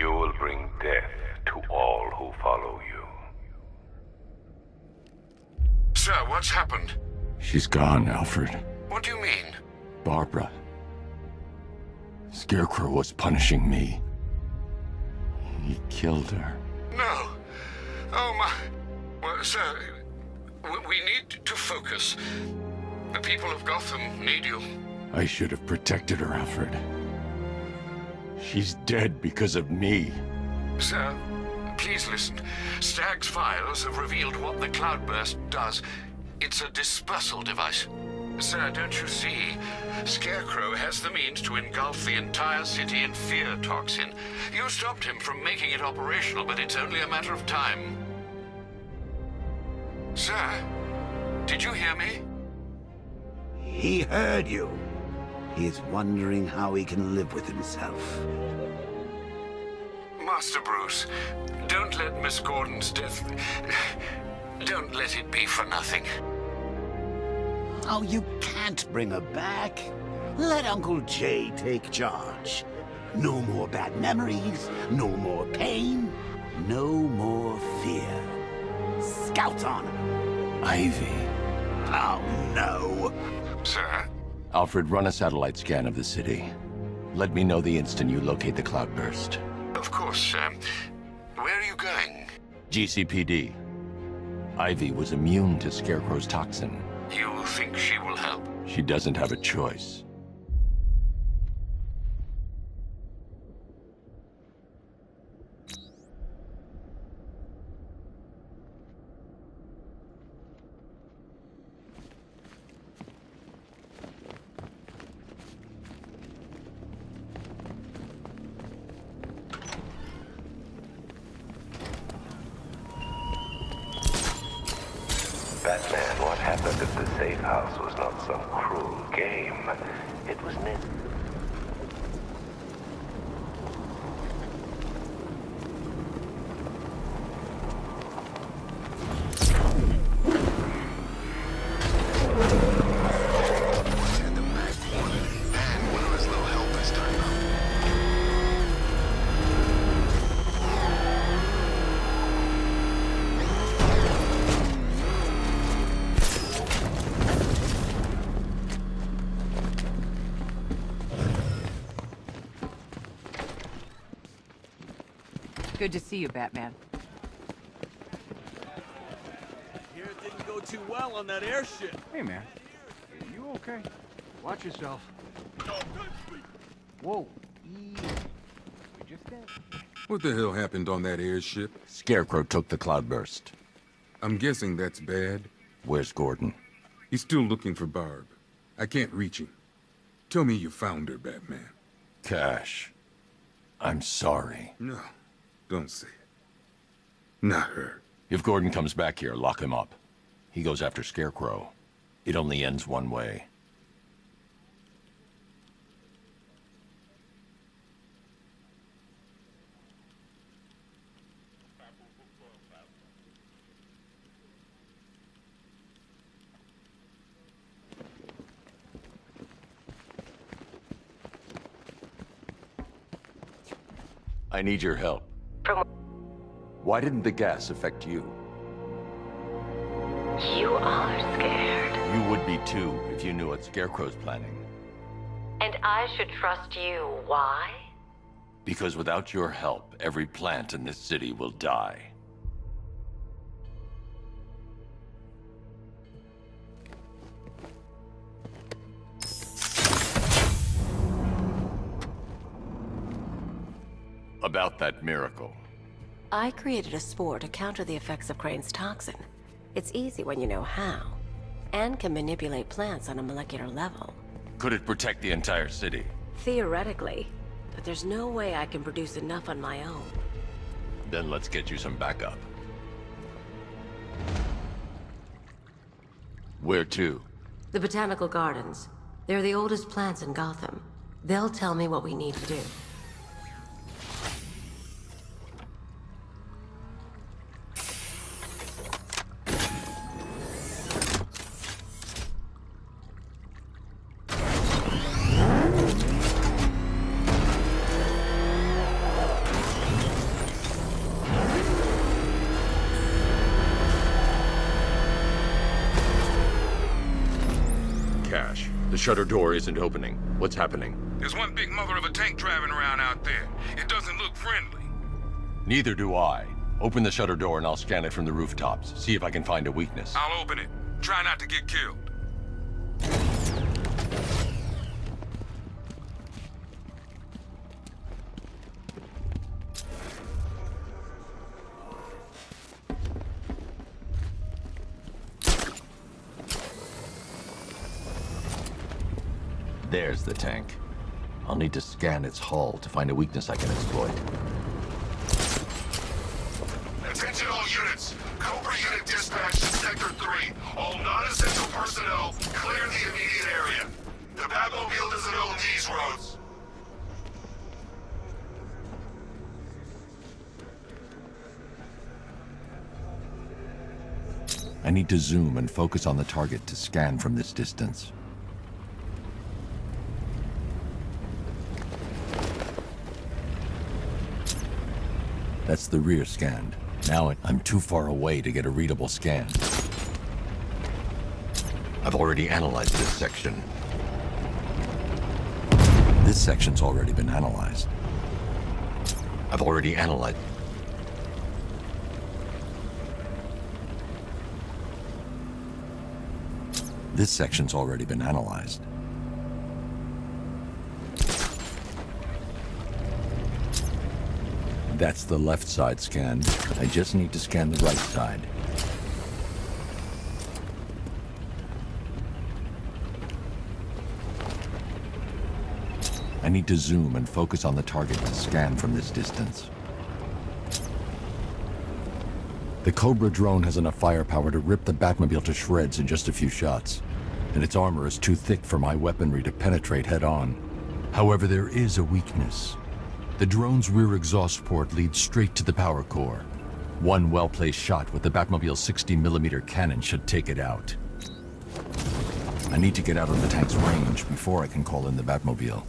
You will bring death to all who follow you. Sir, what's happened? She's gone, Alfred. What do you mean? Barbara. Scarecrow was punishing me. He killed her. No. Oh, my... Well, sir, we need to focus. The people of Gotham need you. I should have protected her, Alfred. She's dead because of me. Sir, please listen. Stagg's files have revealed what the cloudburst does. It's a dispersal device. Sir, don't you see? Scarecrow has the means to engulf the entire city in fear toxin. You stopped him from making it operational, but it's only a matter of time. Sir, did you hear me? He heard you. He is wondering how he can live with himself. Master Bruce, don't let Miss Gordon's death... Don't let it be for nothing. Oh, you can't bring her back. Let Uncle Jay take charge. No more bad memories, no more pain, no more fear. Scout on her. Ivy. Oh, no. Sir? Alfred, run a satellite scan of the city. Let me know the instant you locate the cloudburst. Of course, sir. Where are you going? GCPD. Ivy was immune to Scarecrow's toxin. You think she will help? She doesn't have a choice. Batman, what happened if the safe house was not some cruel game? It was meant... Good to see you, Batman. Here it didn't go too well on that airship. Hey, man. Are you okay? Watch yourself. Whoa. Easy. We just dead. What the hell happened on that airship? Scarecrow took the cloudburst. I'm guessing that's bad. Where's Gordon? He's still looking for Barb. I can't reach him. Tell me you found her, Batman. Cash. I'm sorry. No, don't say it. Not her. If Gordon comes back here, lock him up. He goes after Scarecrow. It only ends one way. I need your help. Why didn't the gas affect you? You are scared. You would be too, if you knew what Scarecrow's planning. And I should trust you. Why? Because without your help, every plant in this city will die. About that miracle. I created a spore to counter the effects of Crane's toxin. It's easy when you know how, and can manipulate plants on a molecular level. Could it protect the entire city? Theoretically, but there's no way I can produce enough on my own. Then let's get you some backup. Where to? The Botanical Gardens. They're the oldest plants in Gotham. They'll tell me what we need to do. shutter door isn't opening. What's happening? There's one big mother of a tank driving around out there. It doesn't look friendly. Neither do I. Open the shutter door and I'll scan it from the rooftops. See if I can find a weakness. I'll open it. Try not to get killed. There's the tank. I'll need to scan its hull to find a weakness I can exploit. Attention all units. Cobra unit dispatch to Sector 3. All non-essential personnel, clear the immediate area. The Batmobile doesn't own these roads. I need to zoom and focus on the target to scan from this distance. That's the rear scanned. Now I'm too far away to get a readable scan. I've already analyzed this section. This section's already been analyzed. I've already analyzed. This section's already been analyzed. That's the left side scanned. I just need to scan the right side. I need to zoom and focus on the target to scan from this distance. The Cobra drone has enough firepower to rip the Batmobile to shreds in just a few shots, and its armor is too thick for my weaponry to penetrate head-on. However, there is a weakness. The drone's rear exhaust port leads straight to the power core. One well-placed shot with the Batmobile's 60mm cannon should take it out. I need to get out of the tank's range before I can call in the Batmobile.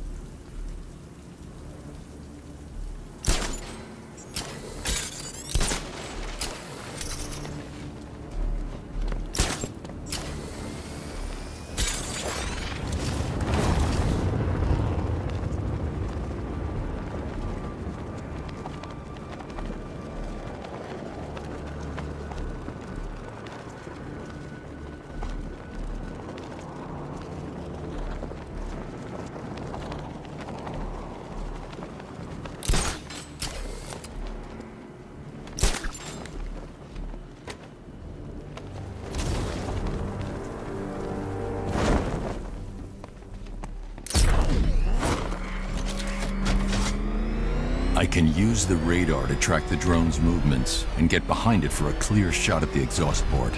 I can use the radar to track the drone's movements and get behind it for a clear shot at the exhaust port.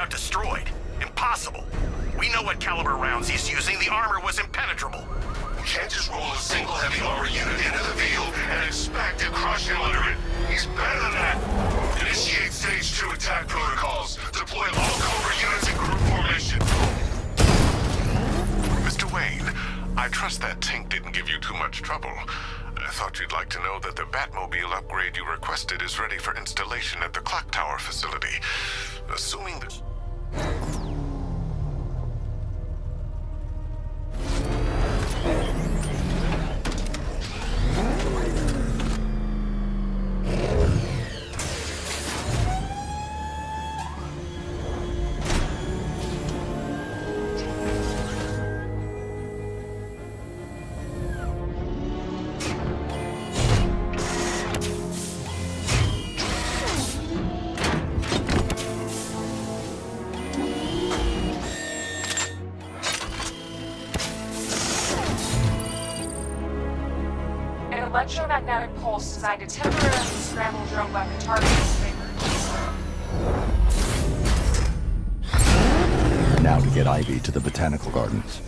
Destroyed. Impossible. We know what caliber rounds he's using. The armor was impenetrable. We can't just roll a single heavy armor unit into the field and expect to crush him under it. He's better than that. Initiate stage 2 attack protocols. Deploy all Cobra units in group formation. Mr. Wayne, I trust that tank didn't give you too much trouble. I thought you'd like to know that the Batmobile upgrade you requested is ready for installation at the clock tower facility. Assuming that... electromagnetic pulse designed to temporarily scramble drone weapon targets. Now to get Ivy to the botanical gardens.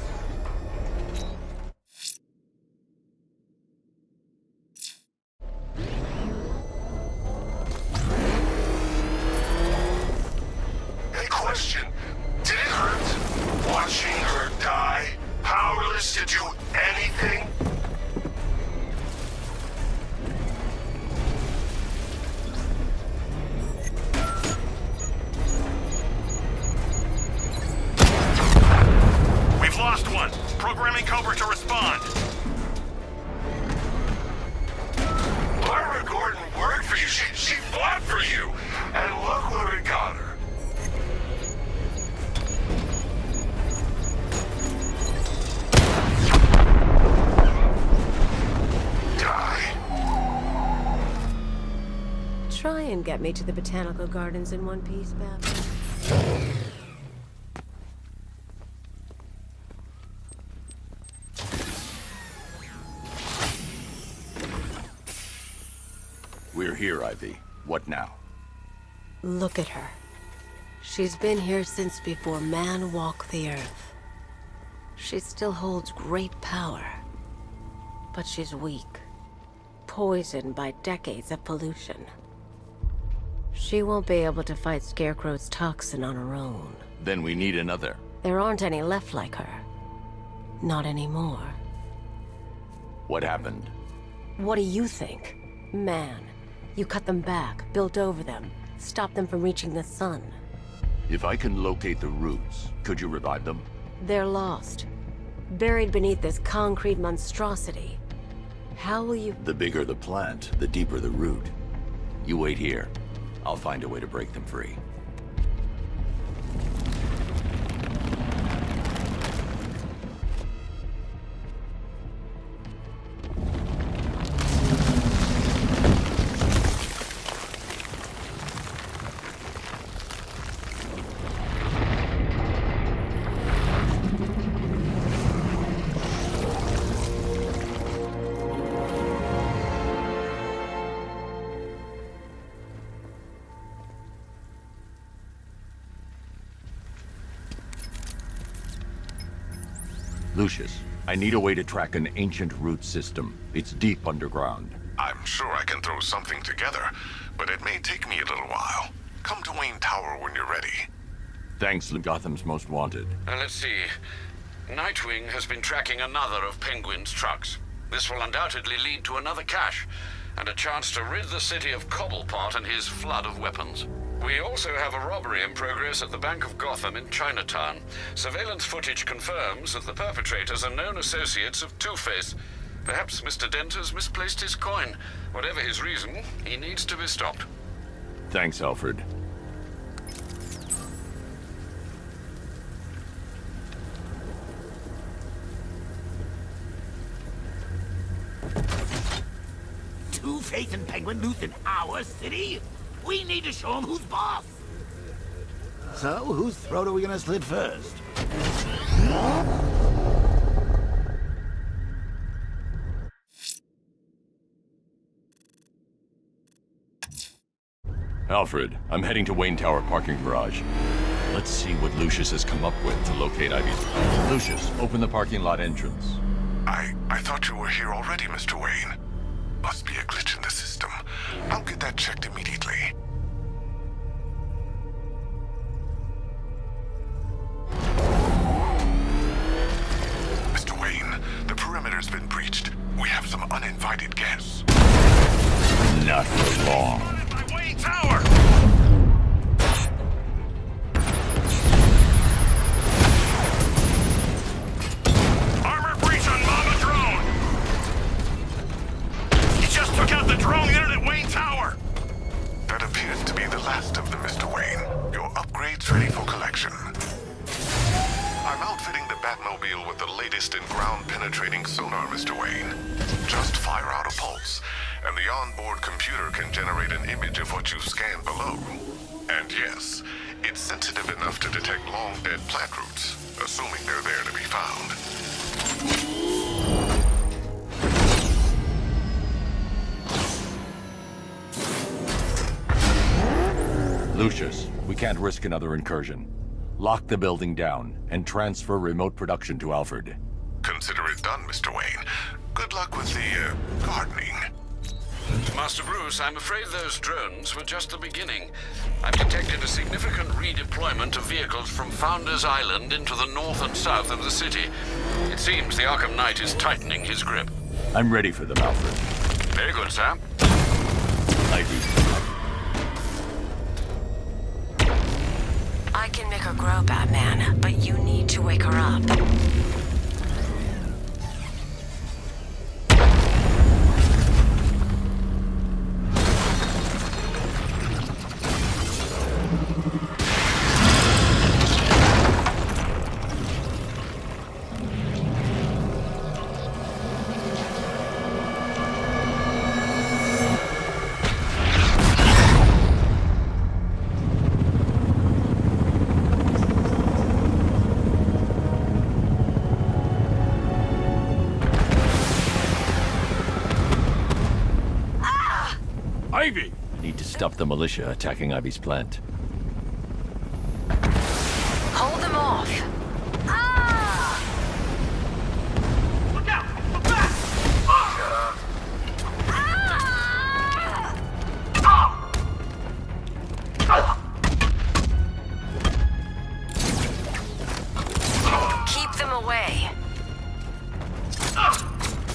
Try and get me to the botanical gardens in one piece, Batman. We're here, Ivy. What now? Look at her. She's been here since before man walked the earth. She still holds great power. But she's weak. Poisoned by decades of pollution. She won't be able to fight Scarecrow's toxin on her own. Then we need another. There aren't any left like her. Not anymore. What happened? What do you think? Man, you cut them back, built over them, stopped them from reaching the sun. If I can locate the roots, could you revive them? They're lost. Buried beneath this concrete monstrosity. How will you... The bigger the plant, the deeper the root. You wait here. I'll find a way to break them free. Lucius, I need a way to track an ancient root system. It's deep underground. I'm sure I can throw something together, but it may take me a little while. Come to Wayne Tower when you're ready. Thanks, Gotham's Most Wanted. Let's see. Nightwing has been tracking another of Penguin's trucks. This will undoubtedly lead to another cache, and a chance to rid the city of Cobblepot and his flood of weapons. We also have a robbery in progress at the Bank of Gotham in Chinatown. Surveillance footage confirms that the perpetrators are known associates of Two-Face. Perhaps Mr. Dent has misplaced his coin. Whatever his reason, he needs to be stopped. Thanks, Alfred. Two-Face and Penguin loose in our city? We need to show them who's boss. So, whose throat are we gonna slit first? Alfred, I'm heading to Wayne Tower parking garage. Let's see what Lucius has come up with to locate Ivy. Lucius, open the parking lot entrance. I thought you were here already, Mr. Wayne. Must be a glitch in the system. I'll get that checked immediately. Mr. Wayne, the perimeter's been breached. We have some uninvited guests. Not for long. By Wayne Tower! Armor breach on Mama Drone! He just took out the drone unit at Wayne Tower! That appears to be the last of them, Mr. Wayne. Your upgrade's ready for collection. I'm outfitting the Batmobile with the latest in ground-penetrating sonar, Mr. Wayne. Just fire out a pulse, and the onboard computer can generate an image of what you've scanned below. And yes, it's sensitive enough to detect long-dead plant roots, assuming they're there to be found. Lucius, we can't risk another incursion. Lock the building down and transfer remote production to Alfred. Consider it done, Mr. Wayne. Good luck with the, gardening. Master Bruce, I'm afraid those drones were just the beginning. I've detected a significant redeployment of vehicles from Founders Island into the north and south of the city. It seems the Arkham Knight is tightening his grip. I'm ready for them, Alfred. Very good, sir. Ivy. I can make her grow, Batman, but you need to wake her up. Ivy! I need to stop the militia attacking Ivy's plant. Hold them off. Ah! Look out! Look back! Keep them away.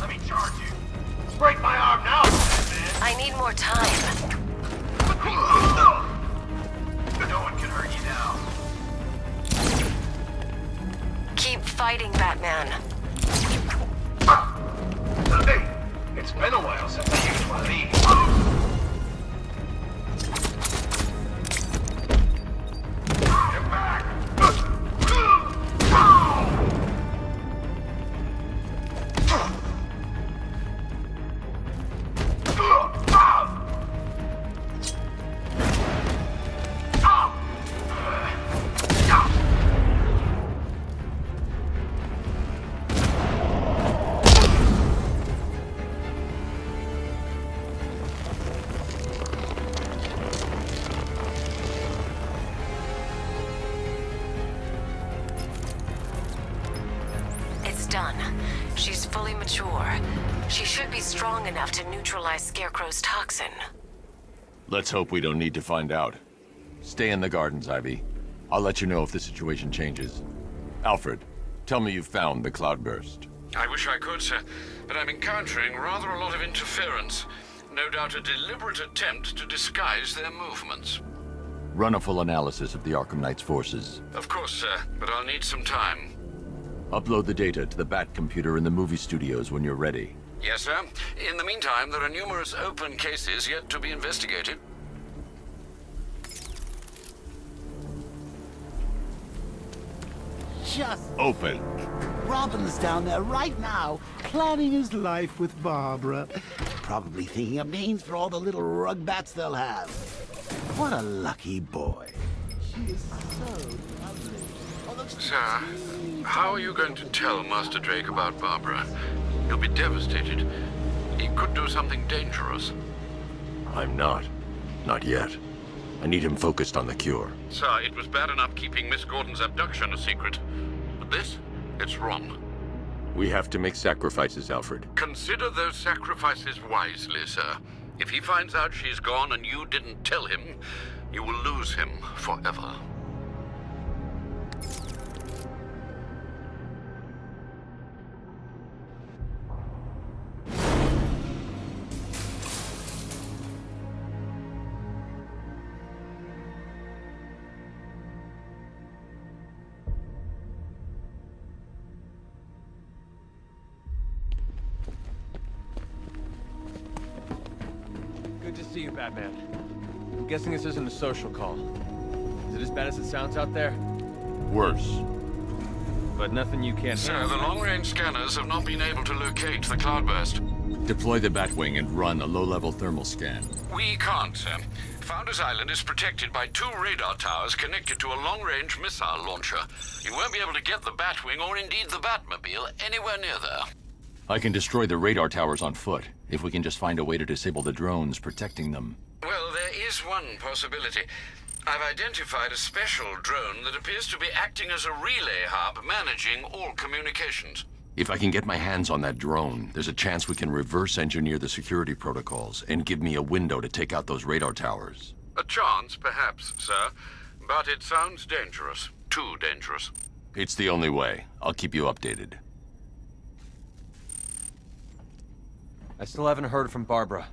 Let me charge you. Break my arm now, man. I need more time. No one can hurt you now. Keep fighting, Batman. Hey, it's been a while since I used one of these. Get back! It's done. She's fully mature. She should be strong enough to neutralize Scarecrow's toxin. Let's hope we don't need to find out. Stay in the gardens, Ivy. I'll let you know if the situation changes. Alfred, tell me you've found the cloudburst. I wish I could, sir, but I'm encountering rather a lot of interference. No doubt a deliberate attempt to disguise their movements. Run a full analysis of the Arkham Knight's forces. Of course, sir, but I'll need some time. Upload the data to the Bat computer in the movie studios when you're ready. Yes, sir. In the meantime, there are numerous open cases yet to be investigated. Just Open. Robin's down there right now, planning his life with Barbara. Probably thinking of names for all the little rug bats they'll have. What a lucky boy. She is so lovely. Oh, look, Sir, how are you going to tell Master Drake about Barbara? He'll be devastated. He could do something dangerous. I'm not. Not yet. I need him focused on the cure. Sir, it was bad enough keeping Miss Gordon's abduction a secret. But this? It's wrong. We have to make sacrifices, Alfred. Consider those sacrifices wisely, sir. If he finds out she's gone and you didn't tell him, you will lose him forever. Good to see you, Batman. I'm guessing this isn't a social call. Is it as bad as it sounds out there? Worse. But nothing you can't Sir, handle. the long-range scanners have not been able to locate the cloudburst. Deploy the Batwing and run a low-level thermal scan. We can't, sir. Founders Island is protected by 2 radar towers connected to a long-range missile launcher. You won't be able to get the Batwing, or indeed the Batmobile, anywhere near there. I can destroy the radar towers on foot, if we can just find a way to disable the drones protecting them. Well, there is one possibility. I've identified a special drone that appears to be acting as a relay hub managing all communications. If I can get my hands on that drone, there's a chance we can reverse engineer the security protocols and give me a window to take out those radar towers. A chance, perhaps, sir. But it sounds dangerous. Too dangerous. It's the only way. I'll keep you updated. I still haven't heard from Barbara.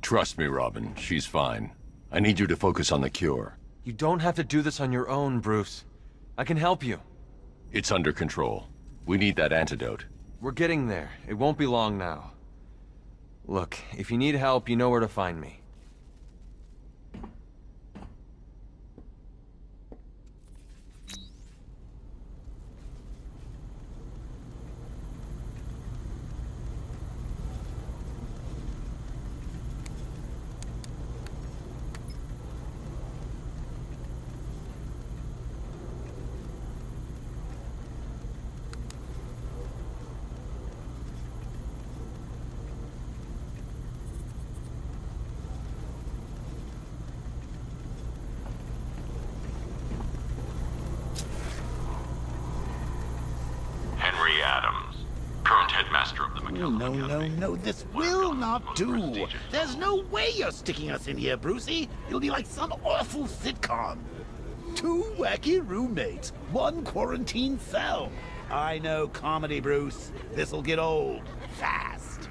Trust me, Robin. She's fine. I need you to focus on the cure. You don't have to do this on your own, Bruce. I can help you. It's under control. We need that antidote. We're getting there. It won't be long now. Look, if you need help, you know where to find me. No, this will not do. There's no way you're sticking us in here, Brucey. It'll be like some awful sitcom. 2 wacky roommates, 1 quarantine cell. I know comedy, Bruce. This'll get old fast.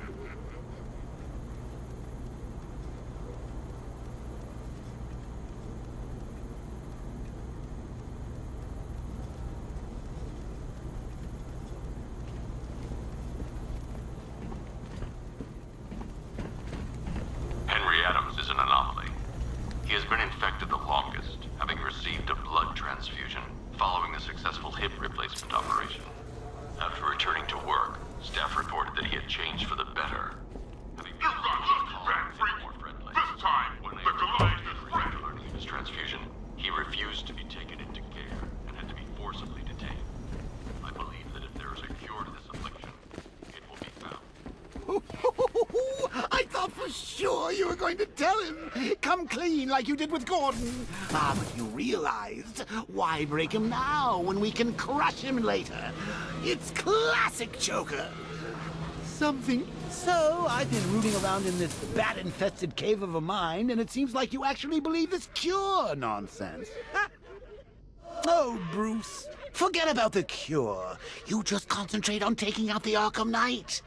Henry Adams is an anomaly. He has been infected the longest, having received a blood transfusion following a successful hip replacement operation. After returning to work, staff reported that he had changed for the better. Having more friendly. This time, when they learning of his transfusion, he refused to be taken into care and had to be forcibly detained. I believe that if there is a cure to this affliction, it will be found. I thought for sure you were going to tell him. Come clean like you did with Gordon. Ah, but you realized, why break him now when we can crush him later? It's classic Joker. Something. So, I've been rooting around in this bat-infested cave of a mind, and it seems like you actually believe this cure nonsense. Oh, Bruce, forget about the cure. You just concentrate on taking out the Arkham Knight.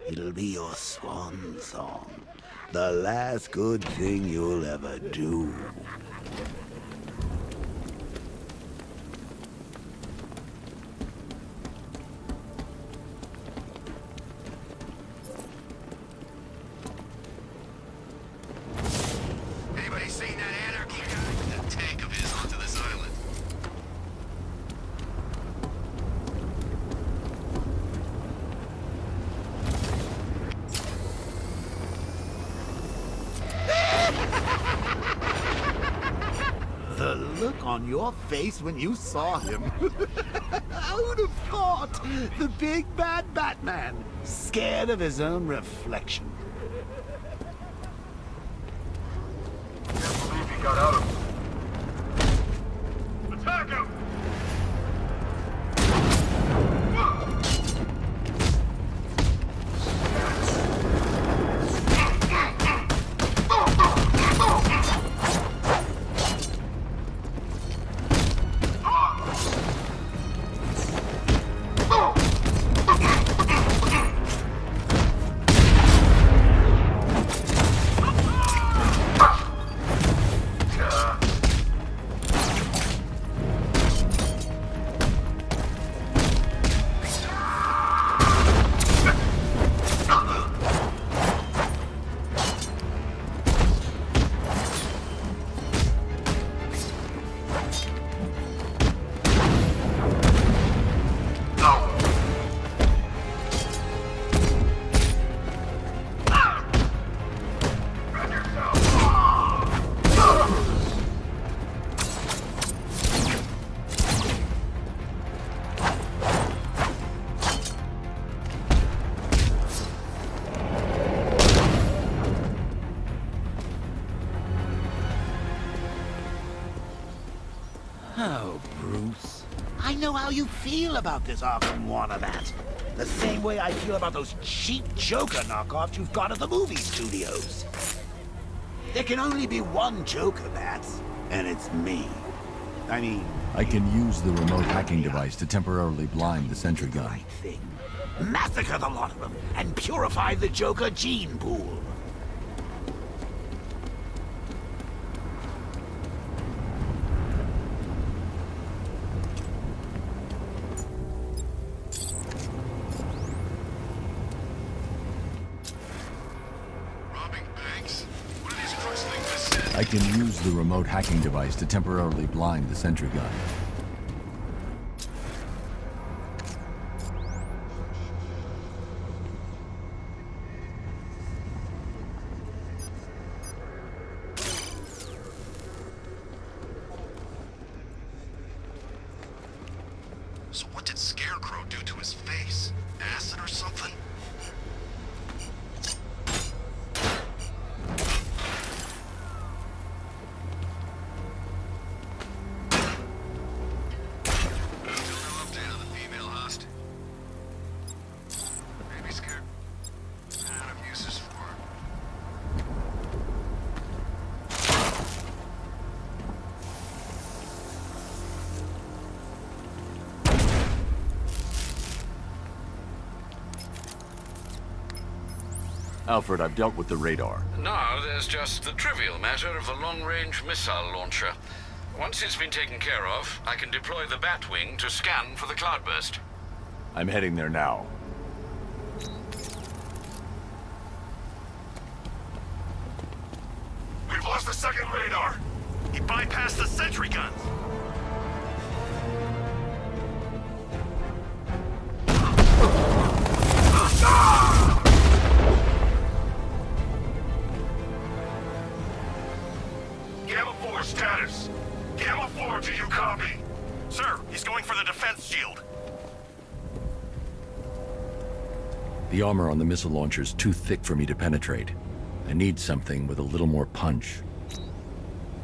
It'll be your swan song. The last good thing you'll ever do. Anybody seen that anarchy guy with that tank of his onto this island? The look on your face when you saw him. Who'd have thought? The big bad Batman, scared of his own reflection. Can't believe he got out of it. Attack him! Oh, Bruce. I know how you feel about this Arkham Wannabat. The same way I feel about those cheap Joker knockoffs you've got at the movie studios. There can only be one Joker, Bats, and it's me. I can use the remote hacking device to temporarily blind the sentry gun. Right thing. Massacre the lot of them and purify the Joker gene pool. I can use the remote hacking device to temporarily blind the sentry gun. So what did Scarecrow do to his face? Acid or something? Alfred, I've dealt with the radar. Now there's just the trivial matter of the long-range missile launcher. Once it's been taken care of, I can deploy the Batwing to scan for the cloudburst. I'm heading there now. We've lost the second radar. He bypassed the sentry guns. Gamma 4 status. Gamma 4, do you copy? Sir, he's going for the defense shield. The armor on the missile launcher is too thick for me to penetrate. I need something with a little more punch.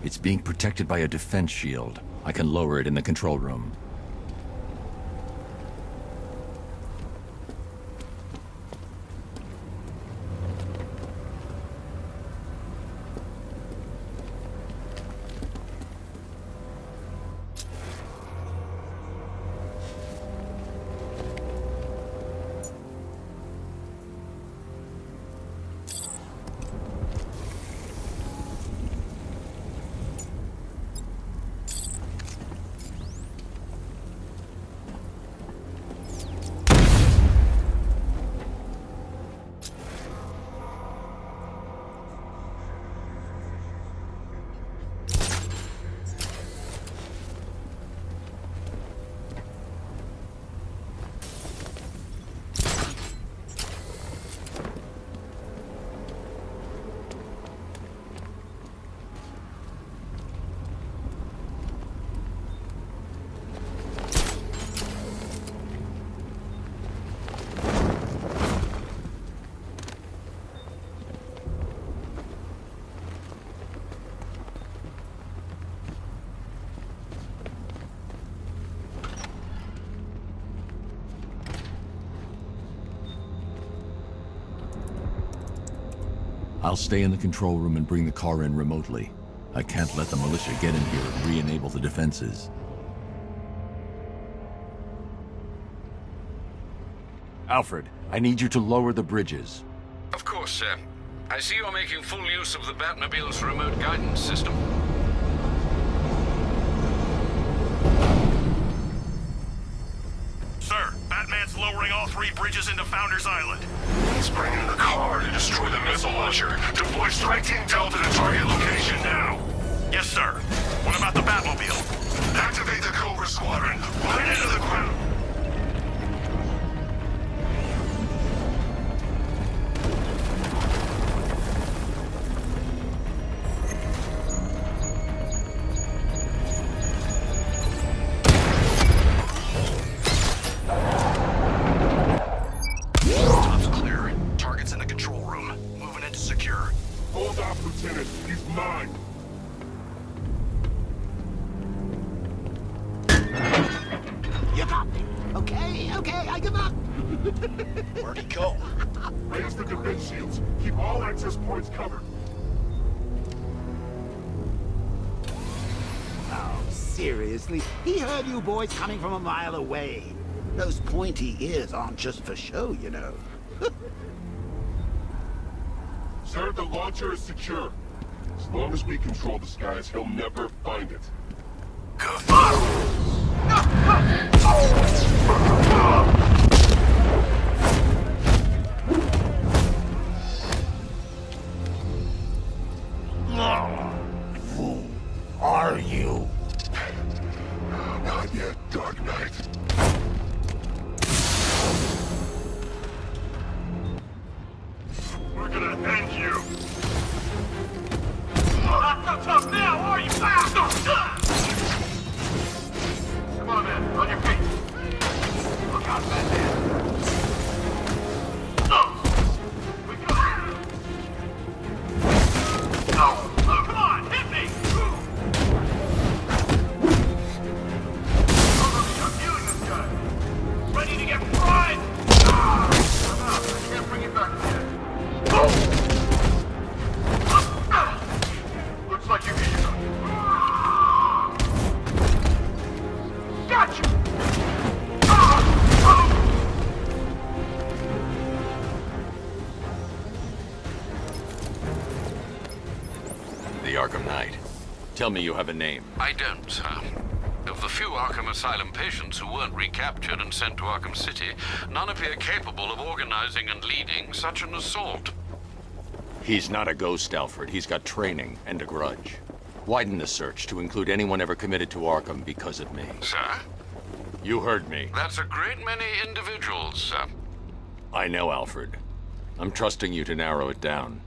It's being protected by a defense shield. I can lower it in the control room. I'll stay in the control room and bring the car in remotely. I can't let the militia get in here and re-enable the defenses. Alfred, I need you to lower the bridges. Of course, sir. I see you're making full use of the Batmobile's remote guidance system. Sir, Batman's lowering all 3 bridges into Founders Island. He's bringing the car to destroy the missile launcher. Deploy Strike Team Delta to target location now. Yes, sir. What about the Batmobile? Activate the Cobra Squadron. Right into the ground. Where'd he go? Raise the defense shields. Keep all access points covered. Oh, seriously? He heard you boys coming from a mile away. Those pointy ears aren't just for show, you know. Sir, the launcher is secure. As long as we control the skies, he'll never find it. Who are you? Not yet, Dark Knight. We're gonna end you. Not so tough now, are you? Come on, man. On your feet. Look out, Batman. We got him. No! Oh, come on! Hit me! I'm feeling this guy. Tell me you have a name. I don't, sir. Of the few Arkham Asylum patients who weren't recaptured and sent to Arkham City, none appear capable of organizing and leading such an assault. He's not a ghost, Alfred. He's got training and a grudge. Widen the search to include anyone ever committed to Arkham because of me. Sir? You heard me. That's a great many individuals, sir. I know, Alfred. I'm trusting you to narrow it down.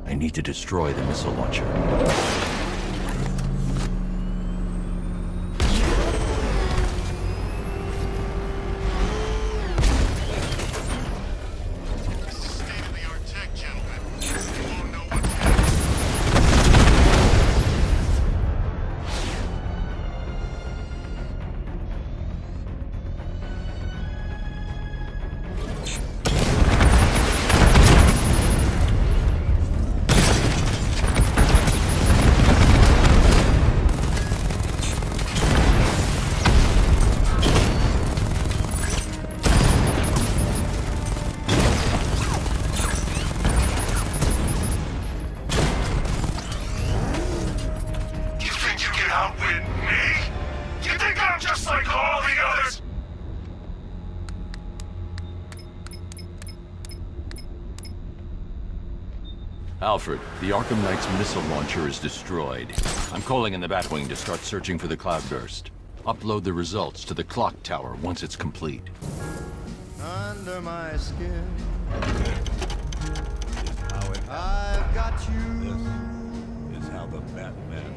I need to destroy the missile launcher. Alfred, the Arkham Knight's missile launcher is destroyed. I'm calling in the Batwing to start searching for the cloudburst. Upload the results to the clock tower once it's complete. Under my skin, I've got you. This is how the Batman